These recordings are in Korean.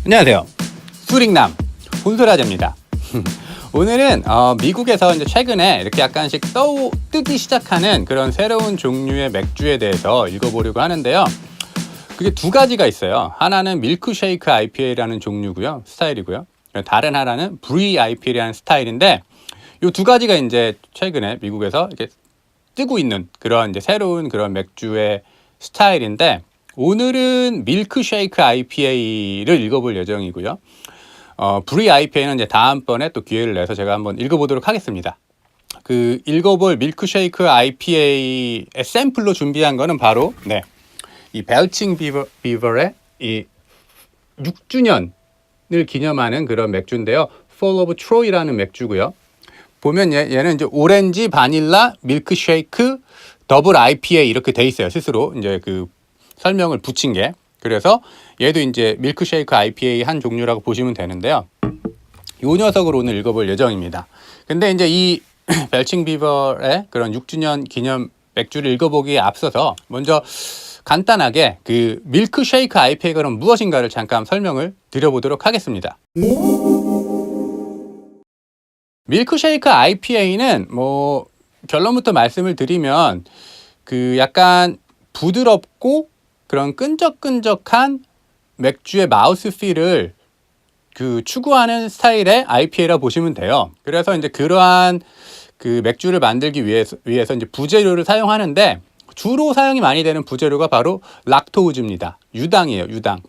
안녕하세요. 수릭남 혼술아재입니다. 오늘은 미국에서 이제 최근에 이렇게 약간씩 뜨기 시작하는 그런 새로운 종류의 맥주에 대해서 읽어보려고 하는데요. 그게 두 가지가 있어요. 하나는 밀크쉐이크 IPA라는 종류고요, 스타일이고요. 다른 하나는 브리 IPA라는 스타일인데, 이 두 가지가 이제 최근에 미국에서 이렇게 뜨고 있는 그런 이제 새로운 그런 맥주의 스타일인데, 오늘은 밀크쉐이크 IPA를 읽어볼 예정이고요. 브리 IPA는 이제 다음번에 또 기회를 내서 제가 한번 읽어보도록 하겠습니다. 그 읽어볼 밀크쉐이크 IPA의 샘플로 준비한 거는 바로 이 벨칭 비버의 이 6주년을 기념하는 그런 맥주인데요. Fall of Troy라는 맥주고요. 보면 얘는 이제 오렌지, 바닐라, 밀크쉐이크, 더블 IPA 이렇게 돼 있어요. 스스로 이제 그 설명을 붙인 게. 그래서 얘도 이제 밀크쉐이크 IPA 한 종류라고 보시면 되는데요. 이 녀석을 오늘 읽어볼 예정입니다. 근데 이제 이 벨칭 비버의 그런 6주년 기념 맥주를 읽어보기에 앞서서 먼저 간단하게 그 밀크쉐이크 IPA가 그럼 무엇인가를 잠깐 설명을 드려보도록 하겠습니다. 밀크쉐이크 IPA는 뭐 결론부터 말씀을 드리면 그 약간 부드럽고 그런 끈적끈적한 맥주의 마우스필을 그 추구하는 스타일의 IPA라 보시면 돼요. 그래서 이제 그러한 그 맥주를 만들기 위해서 이제 부재료를 사용하는데, 주로 사용이 많이 되는 부재료가 바로 락토우즈입니다. 유당이에요, 유당.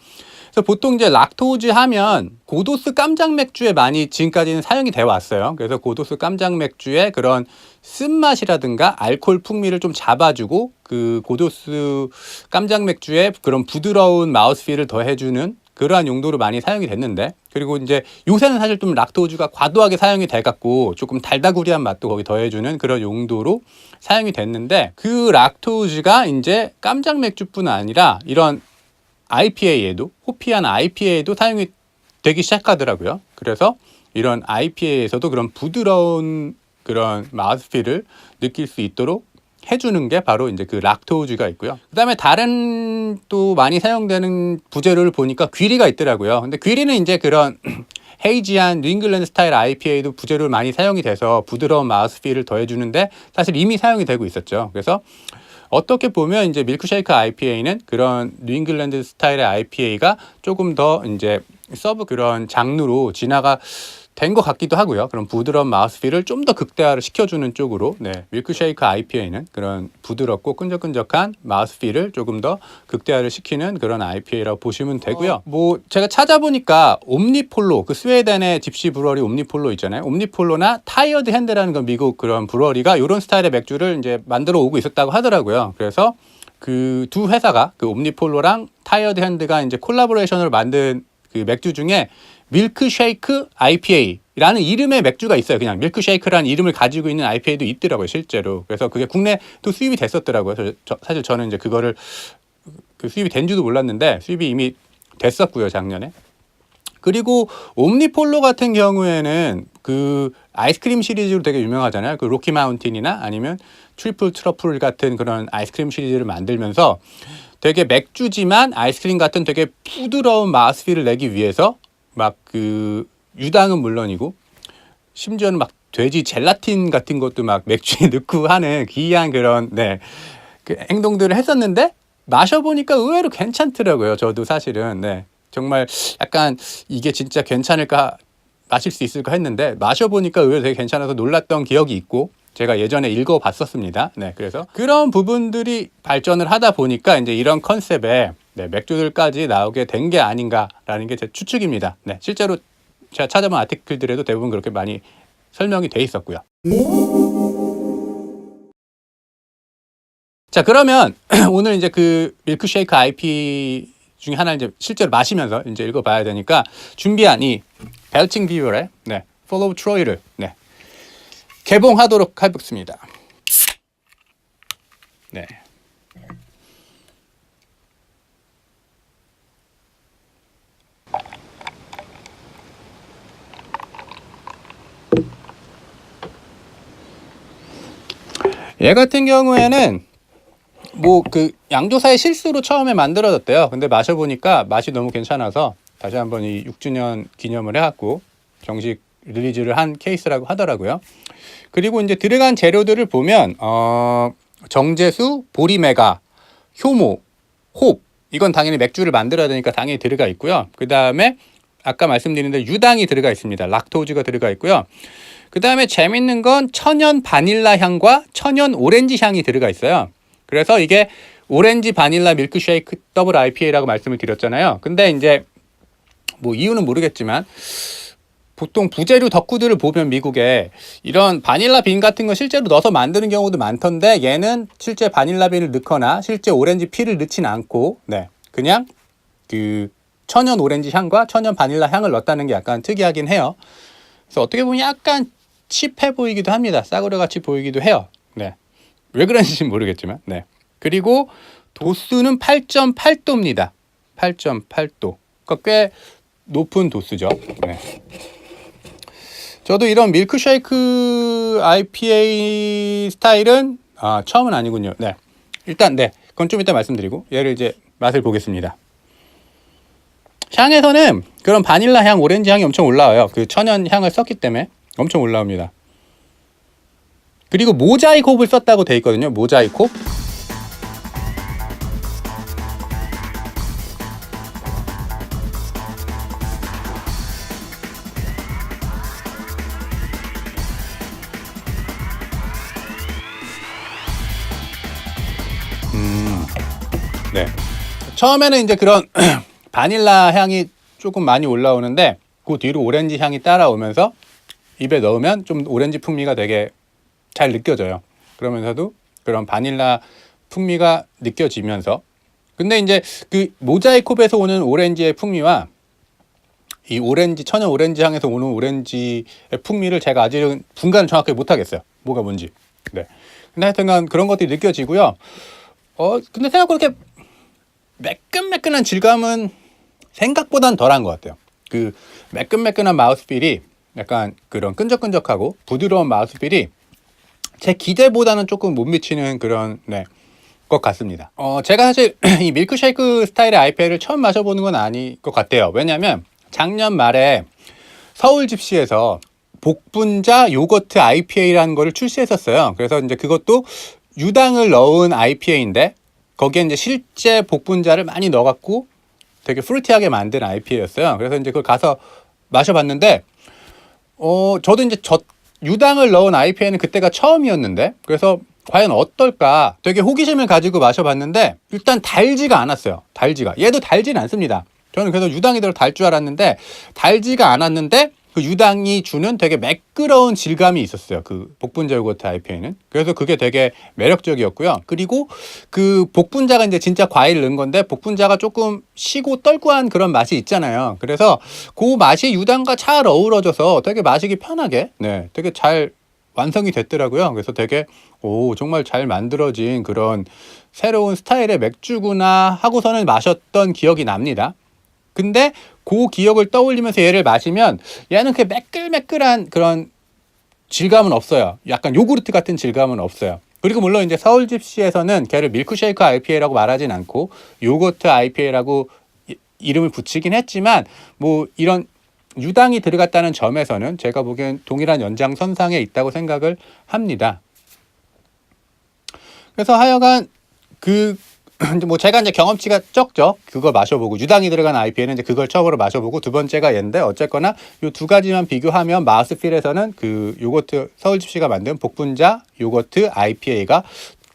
그래서 보통 이제 락토우즈 하면 고도수 깜장 맥주에 많이 지금까지는 사용이 되어 왔어요. 그래서 고도수 깜장 맥주의 그런 쓴맛이라든가 알코올 풍미를 좀 잡아주고 그 고도수 깜장 맥주의 그런 부드러운 마우스필을 더해주는 그러한 용도로 많이 사용이 됐는데, 그리고 이제 요새는 사실 좀 락토우즈가 과도하게 사용이 돼갖고 조금 달다구리한 맛도 거기 더해주는 그런 용도로 사용이 됐는데, 그 락토우즈가 이제 깜장 맥주뿐 아니라 이런 IPA에도, 호피한 IPA에도 사용이 되기 시작하더라고요. 그래서 이런 IPA에서도 그런 부드러운 그런 마우스필을 느낄 수 있도록 해주는 게 바로 이제 그 락토우즈가 있고요. 그 다음에 다른 또 많이 사용되는 부재료를 보니까 귀리가 있더라고요. 근데 귀리는 이제 그런 헤이지한 뉴잉글랜드 스타일 IPA도 부재료를 많이 사용이 돼서 부드러운 마우스필을 더해주는데 사실 이미 사용이 되고 있었죠. 그래서 어떻게 보면 이제 밀크쉐이크 IPA는 그런 뉴잉글랜드 스타일의 IPA가 조금 더 이제 서브 그런 장르로 진화가 된 것 같기도 하고요. 그런 부드러운 마우스필을 좀 더 극대화를 시켜주는 쪽으로 밀크쉐이크 IPA는 그런 부드럽고 끈적끈적한 마우스필을 조금 더 극대화를 시키는 그런 IPA라고 보시면 되고요. 뭐 제가 찾아보니까 옴니폴로, 그 스웨덴의 집시 브루어리 옴니폴로 있잖아요. 옴니폴로나 타이어드 핸드라는 건 미국 그런 브루어리가 이런 스타일의 맥주를 이제 만들어 오고 있었다고 하더라고요. 그래서 그 두 회사가 그 옴니폴로랑 타이어드 핸드가 이제 콜라보레이션으로 만든 그 맥주 중에 밀크쉐이크 IPA라는 이름의 맥주가 있어요. 그냥 밀크쉐이크라는 이름을 가지고 있는 IPA도 있더라고요, 실제로. 그래서 그게 국내도 수입이 됐었더라고요. 사실 저는 이제 그거를 그 수입이 된 줄도 몰랐는데 수입이 이미 됐었고요, 작년에. 그리고 옴니폴로 같은 경우에는 그 아이스크림 시리즈로 되게 유명하잖아요. 그 로키 마운틴이나 아니면 트리플 트러플 같은 그런 아이스크림 시리즈를 만들면서 되게 맥주지만 아이스크림 같은 되게 부드러운 마우스필을 내기 위해서 막 그 유당은 물론이고 심지어는 막 돼지 젤라틴 같은 것도 막 맥주에 넣고 하는 기이한 그런 그 행동들을 했었는데, 마셔보니까 의외로 괜찮더라고요. 저도 사실은 정말 약간 이게 진짜 괜찮을까, 마실 수 있을까 했는데 마셔보니까 의외로 되게 괜찮아서 놀랐던 기억이 있고, 제가 예전에 읽어봤었습니다. 그래서 그런 부분들이 발전을 하다 보니까 이제 이런 컨셉의 맥주들까지 나오게 된 게 아닌가라는 게 제 추측입니다. 실제로 제가 찾아본 아티클들에도 대부분 그렇게 많이 설명이 돼 있었고요. 자, 그러면 오늘 이제 그 밀크쉐이크 IP 중에 하나를 이제 실제로 마시면서 이제 읽어봐야 되니까 준비한 이 벨칭 비버의 Fall of Troy를 개봉하도록 하겠습니다. 얘 같은 경우에는 뭐 그 양조사의 실수로 처음에 만들어졌대요. 근데 마셔보니까 맛이 너무 괜찮아서 다시 한번 이 6주년 기념을 해갖고 정식 릴리즈를 한 케이스라고 하더라고요. 그리고 이제 들어간 재료들을 보면 정제수, 보리메가, 효모, 홉, 이건 당연히 맥주를 만들어야 되니까 당연히 들어가 있고요. 그 다음에 아까 말씀드린 대로 유당이 들어가 있습니다. 락토즈가 들어가 있고요. 그 다음에 재밌는 건 천연 바닐라 향과 천연 오렌지 향이 들어가 있어요. 그래서 이게 오렌지 바닐라 밀크쉐이크 더블 IPA라고 말씀을 드렸잖아요. 근데 이제 뭐 이유는 모르겠지만 보통 부재료 덕후들을 보면 미국에 이런 바닐라 빈 같은 거 실제로 넣어서 만드는 경우도 많던데, 얘는 실제 바닐라 빈을 넣거나 실제 오렌지 피를 넣지는 않고 그냥 그 천연 오렌지 향과 천연 바닐라 향을 넣었다는 게 약간 특이하긴 해요. 그래서 어떻게 보면 약간 칩해 보이기도 합니다. 싸구려 같이 보이기도 해요. 왜 그런지는 모르겠지만. 그리고 도수는 8.8도입니다. 8.8도. 그러니까 꽤 높은 도수죠. 저도 이런 밀크쉐이크 IPA 스타일은 처음은 아니군요. 일단 그건 좀 이따 말씀드리고 얘를 이제 맛을 보겠습니다. 향에서는 그런 바닐라 향, 오렌지 향이 엄청 올라와요. 그 천연 향을 썼기 때문에 엄청 올라옵니다. 그리고 모자이크 홉을 썼다고 돼 있거든요. 모자이크 홉. 처음에는 이제 그런 바닐라 향이 조금 많이 올라오는데 그 뒤로 오렌지 향이 따라오면서 입에 넣으면 좀 오렌지 풍미가 되게 잘 느껴져요. 그러면서도 그런 바닐라 풍미가 느껴지면서, 근데 이제 그 모자이크홉에서 오는 오렌지의 풍미와 이 오렌지, 천연 오렌지 향에서 오는 오렌지의 풍미를 제가 아직은 분간을 정확하게 못하겠어요. 뭐가 뭔지. 근데 하여튼간 그런 것들이 느껴지고요. 근데 생각보다 그렇게 매끈매끈한 질감은 생각보단 덜한 것 같아요. 그 매끈매끈한 마우스필이 약간 그런 끈적끈적하고 부드러운 마우스필이 제 기대보다는 조금 못 미치는 그런 것 같습니다. 제가 사실 이 밀크쉐이크 스타일의 IPA를 처음 마셔보는 건 아닐 것 같아요. 왜냐면 작년 말에 서울 집시에서 복분자 요거트 IPA라는 거를 출시했었어요. 그래서 이제 그것도 유당을 넣은 IPA인데 거기에 이제 실제 복분자를 많이 넣어갖고 되게 프루티하게 만든 IPA였어요. 그래서 이제 그걸 가서 마셔봤는데, 저도 이제 유당을 넣은 IPA는 그때가 처음이었는데, 그래서 과연 어떨까 되게 호기심을 가지고 마셔봤는데, 일단 달지가 않았어요. 얘도 달지는 않습니다. 저는 그래서 유당이 더 달 줄 알았는데 달지가 않았는데, 그 유당이 주는 되게 매끄러운 질감이 있었어요. 그 복분자 요거트 IPA는. 그래서 그게 되게 매력적이었고요. 그리고 그 복분자가 이제 진짜 과일 넣은 건데 복분자가 조금 시고 떨구한 그런 맛이 있잖아요. 그래서 그 맛이 유당과 잘 어우러져서 되게 마시기 편하게 되게 잘 완성이 됐더라고요. 그래서 되게 정말 잘 만들어진 그런 새로운 스타일의 맥주구나 하고서는 마셨던 기억이 납니다. 근데 그 기억을 떠올리면서 얘를 마시면 얘는 그 매끌매끌한 그런 질감은 없어요. 약간 요구르트 같은 질감은 없어요. 그리고 물론 이제 서울집시에서는 걔를 밀크쉐이크 IPA라고 말하진 않고 요거트 IPA라고 이름을 붙이긴 했지만, 뭐 이런 유당이 들어갔다는 점에서는 제가 보기엔 동일한 연장선상에 있다고 생각을 합니다. 그래서 하여간 뭐 제가 이제 경험치가 적죠. 그걸 마셔보고 유당이 들어간 IPA는 이제 그걸 처음으로 마셔보고 두 번째가 얘인데, 어쨌거나 이 두 가지만 비교하면 마우스필에서는 그 요거트 서울집시가 만든 복분자 요거트 IPA가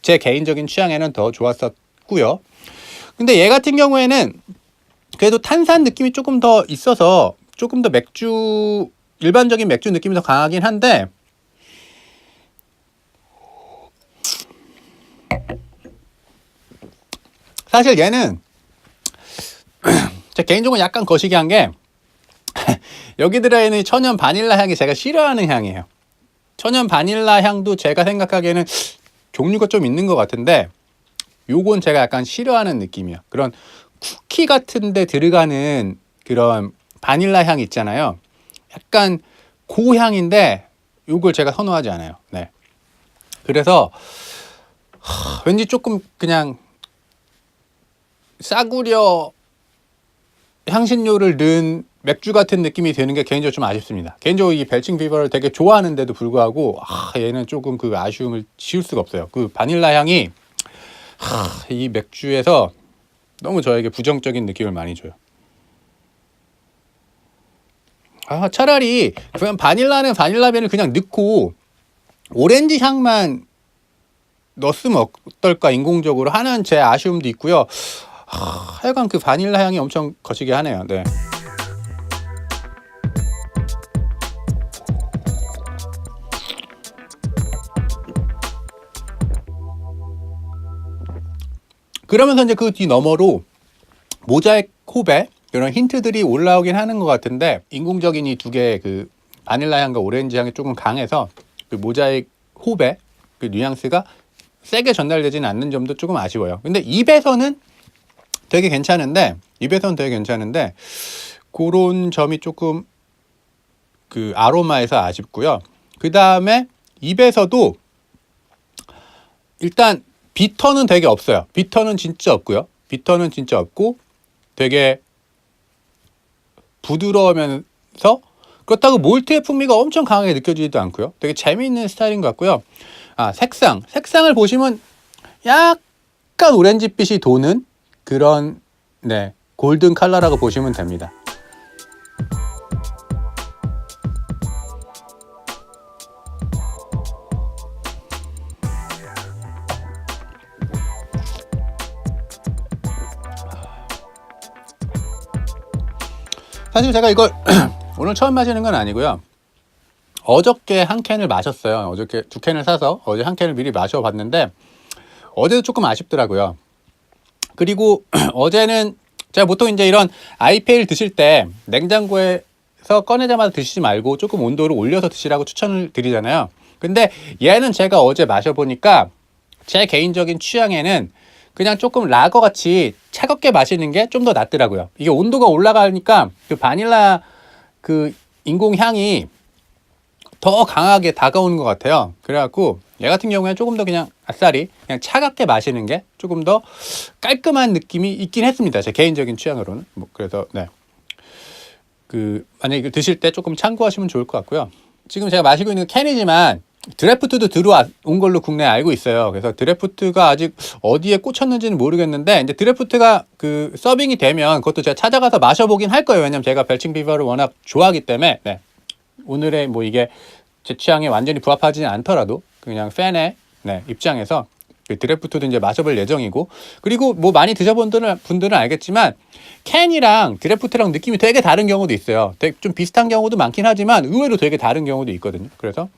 제 개인적인 취향에는 더 좋았었고요. 근데 얘 같은 경우에는 그래도 탄산 느낌이 조금 더 있어서 조금 더 일반적인 맥주 느낌이 더 강하긴 한데, 사실 얘는 제 개인적으로 약간 거시기한 게 여기 들어있는 천연 바닐라 향이 제가 싫어하는 향이에요. 천연 바닐라 향도 제가 생각하기에는 종류가 좀 있는 것 같은데 요건 제가 약간 싫어하는 느낌이에요. 그런 쿠키 같은 데 들어가는 그런 바닐라 향 있잖아요. 약간 고향인데 요걸 제가 선호하지 않아요. 그래서 왠지 조금 그냥 싸구려 향신료를 넣은 맥주 같은 느낌이 드는 게 개인적으로 좀 아쉽습니다. 개인적으로 이 벨칭 비버를 되게 좋아하는데도 불구하고 얘는 조금 그 아쉬움을 지울 수가 없어요. 그 바닐라 향이 이 맥주에서 너무 저에게 부정적인 느낌을 많이 줘요. 차라리 그냥 바닐라는 바닐라빈을 그냥 넣고 오렌지 향만 넣었으면 어떨까 인공적으로 하는 제 아쉬움도 있고요. 하여간 그 바닐라 향이 엄청 거시기 하네요. 네. 그러면서 이제 그 뒤 너머로 모자익 홉에 이런 힌트들이 올라오긴 하는 것 같은데 인공적인 이 두 개의 그 바닐라 향과 오렌지 향이 조금 강해서 그 모자익 홉의 그 뉘앙스가 세게 전달되지는 않는 점도 조금 아쉬워요. 근데 입에서는 되게 괜찮은데 그런 점이 조금 그 아로마에서 아쉽고요. 그 다음에 입에서도 일단 비터는 되게 없어요. 비터는 진짜 없고 되게 부드러우면서 그렇다고 몰트의 풍미가 엄청 강하게 느껴지지도 않고요. 되게 재미있는 스타일인 것 같고요. 색상을 보시면 약간 오렌지빛이 도는 그런 골든 컬러라고 보시면 됩니다. 사실 제가 이걸 오늘 처음 마시는 건 아니고요. 어저께 한 캔을 마셨어요. 어저께 2캔을 사서 어제 한 캔을 미리 마셔봤는데 어제도 조금 아쉽더라고요. 그리고 어제는 제가 보통 이제 이런 IPA를 드실 때 냉장고에서 꺼내자마자 드시지 말고 조금 온도를 올려서 드시라고 추천을 드리잖아요. 근데 얘는 제가 어제 마셔보니까 제 개인적인 취향에는 그냥 조금 라거 같이 차갑게 마시는 게 좀 더 낫더라고요. 이게 온도가 올라가니까 그 바닐라 그 인공 향이 더 강하게 다가오는 것 같아요. 그래갖고 얘 같은 경우에는 조금 더 그냥 아싸리 그냥 차갑게 마시는 게 조금 더 깔끔한 느낌이 있긴 했습니다. 제 개인적인 취향으로는. 그래서 만약에 이거 드실 때 조금 참고하시면 좋을 것 같고요. 지금 제가 마시고 있는 캔이지만 드래프트도 들어온 걸로 국내에 알고 있어요. 그래서 드래프트가 아직 어디에 꽂혔는지는 모르겠는데 이제 드래프트가 그 서빙이 되면 그것도 제가 찾아가서 마셔보긴 할 거예요. 왜냐면 제가 벨칭 비버를 워낙 좋아하기 때문에 오늘의 이게 제 취향에 완전히 부합하지는 않더라도 그냥 팬의 입장에서 그 드래프트도 이제 마셔볼 예정이고, 그리고 많이 드셔본 분들은 알겠지만 캔이랑 드래프트랑 느낌이 되게 다른 경우도 있어요. 되게 좀 비슷한 경우도 많긴 하지만 의외로 되게 다른 경우도 있거든요. 그래서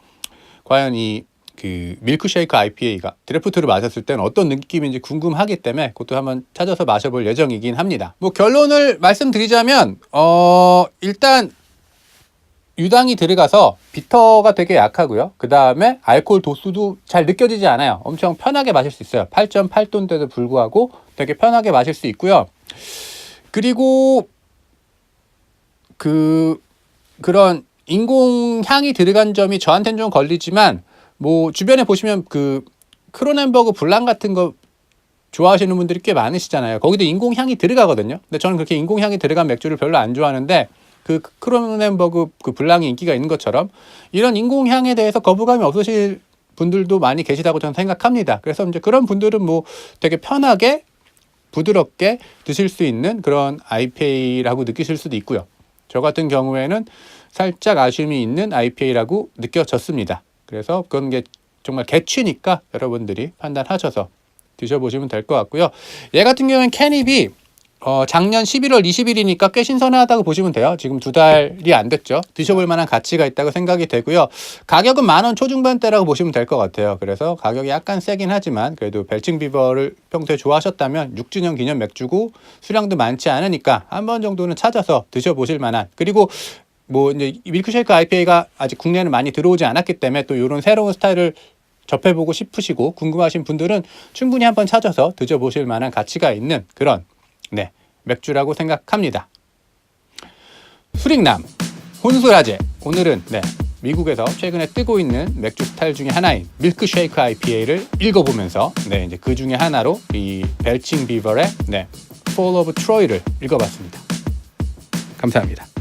과연 이 그 밀크쉐이크 IPA가 드래프트를 마셨을 때는 어떤 느낌인지 궁금하기 때문에 그것도 한번 찾아서 마셔볼 예정이긴 합니다. 결론을 말씀드리자면 일단 유당이 들어가서 비터가 되게 약하고요. 그 다음에 알코올 도수도 잘 느껴지지 않아요. 엄청 편하게 마실 수 있어요. 8.8도인데도 불구하고 되게 편하게 마실 수 있고요. 그리고 그런 인공향이 들어간 점이 저한테는 좀 걸리지만 주변에 보시면 그 크로넨버그 블랑 같은 거 좋아하시는 분들이 꽤 많으시잖아요. 거기도 인공향이 들어가거든요. 근데 저는 그렇게 인공향이 들어간 맥주를 별로 안 좋아하는데 그 크로넨버그 그 블랑이 인기가 있는 것처럼 이런 인공향에 대해서 거부감이 없으실 분들도 많이 계시다고 저는 생각합니다. 그래서 이제 그런 분들은 되게 편하게 부드럽게 드실 수 있는 그런 IPA라고 느끼실 수도 있고요. 저 같은 경우에는 살짝 아쉬움이 있는 IPA라고 느껴졌습니다. 그래서 그런 게 정말 개취니까 여러분들이 판단하셔서 드셔보시면 될 것 같고요. 얘 같은 경우에는 캔입이 작년 11월 20일이니까 꽤 신선하다고 보시면 돼요. 지금 2달이 안 됐죠. 드셔볼 만한 가치가 있다고 생각이 되고요. 가격은 10,000원 초중반대라고 보시면 될 것 같아요. 그래서 가격이 약간 세긴 하지만 그래도 벨칭 비버를 평소에 좋아하셨다면 6주년 기념 맥주고 수량도 많지 않으니까 한 번 정도는 찾아서 드셔보실 만한, 그리고 이제 밀크쉐이크 IPA가 아직 국내에는 많이 들어오지 않았기 때문에 또 이런 새로운 스타일을 접해보고 싶으시고 궁금하신 분들은 충분히 한번 찾아서 드셔보실 만한 가치가 있는 그런 맥주라고 생각합니다. 수릭남 혼술하제, 오늘은 미국에서 최근에 뜨고 있는 맥주 스타일 중에 하나인 밀크쉐이크 IPA를 읽어보면서 이제 그 중에 하나로 이 벨칭 비버의 Fall of Troy를 읽어봤습니다. 감사합니다.